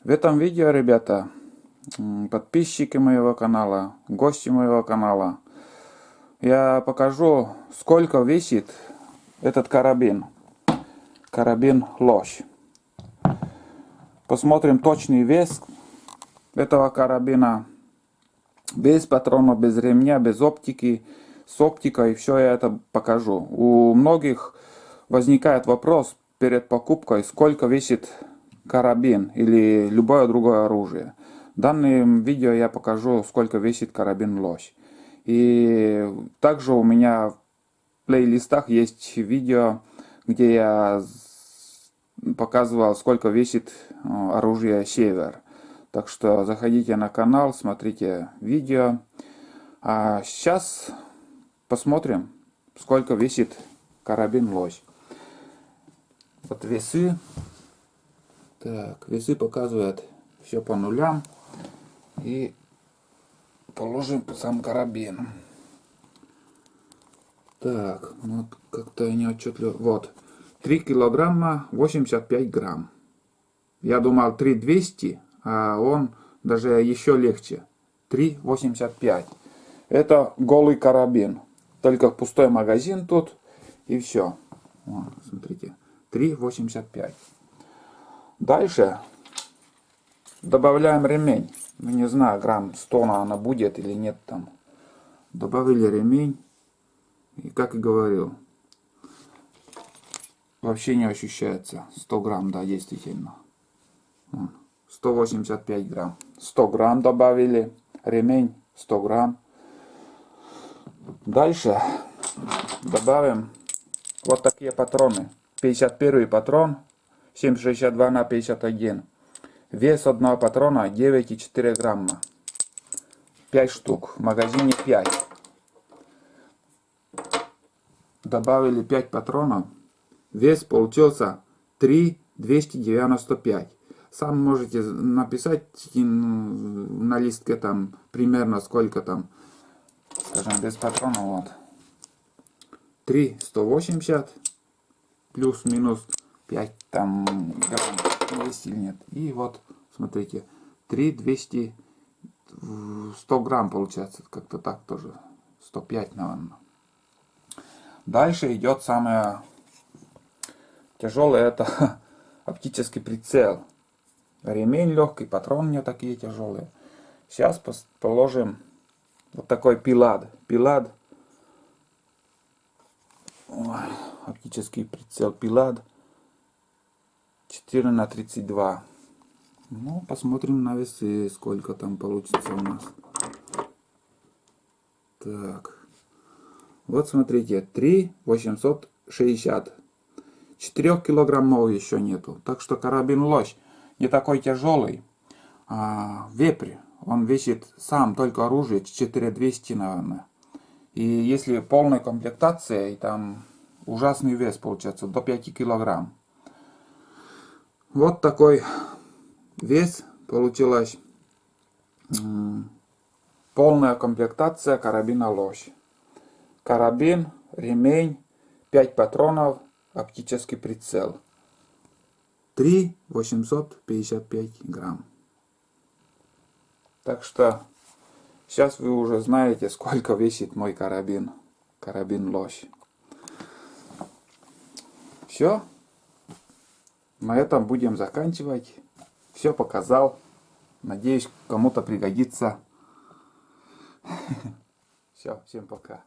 В этом видео, ребята, подписчики моего канала, гости моего канала, я покажу, сколько весит этот карабин. Карабин Лось. Посмотрим точный вес этого карабина. Без патрона, без ремня, без оптики, с оптикой, все я это покажу. У многих возникает вопрос перед покупкой, сколько весит карабин или любое другое оружие. В данном видео я покажу, сколько весит карабин Лось. И также у меня в плейлистах есть видео, где я показывал, сколько весит оружие Север. Так что заходите на канал, смотрите видео. А сейчас посмотрим, сколько весит карабин Лось. Вот весы. Так, весы показывают все по нулям. И положим сам карабин. Так, ну как-то не отчетливо. Вот, 3 килограмма 85 грамм. Я думал 3200, а он даже еще легче. 3,85. Это голый карабин. Только пустой магазин тут и все. Вот, смотрите, 3,85. Дальше добавляем ремень. Не знаю, грамм 100 она будет или нет там. Добавили ремень. И как и говорил, вообще не ощущается. 100 грамм, да, действительно. 185 грамм. 100 грамм добавили. Ремень 100 грамм. Дальше добавим вот такие патроны. 51 патрон. 7,62 на 51. Вес одного патрона 9,4 грамма. 5 штук. В магазине 5. Добавили 5 патронов. Вес получился 3,295. Сам можете написать на листке там примерно сколько там, скажем, без патронов. Вот. 3,180 плюс-минус 5 там грамм есть или нет. И вот, смотрите, 3,200, 100 грамм получается, как-то так тоже, 105, наверное. Дальше идет самое тяжелое, это оптический прицел. Ремень легкий, патрон не такие тяжелые. Сейчас положим вот такой пилад. Пилад, оптический прицел пилад 4 на 32. Ну, посмотрим на весы, сколько там получится у нас. Так. Вот смотрите, 3,860. 4 килограммов еще нету. Так что карабин Лось не такой тяжелый. Вепрь, он весит сам, только оружие, 4200, наверное. И если полная комплектация, и там ужасный вес получается, до 5 килограмм. Вот такой вес получилась. Полная комплектация карабина Лось. Карабин, ремень, 5 патронов, оптический прицел. 3,855 грамм. Так что сейчас вы уже знаете, сколько весит мой карабин. Карабин Лось. Все. На этом будем заканчивать. Все показал. Надеюсь, кому-то пригодится. Все, всем пока.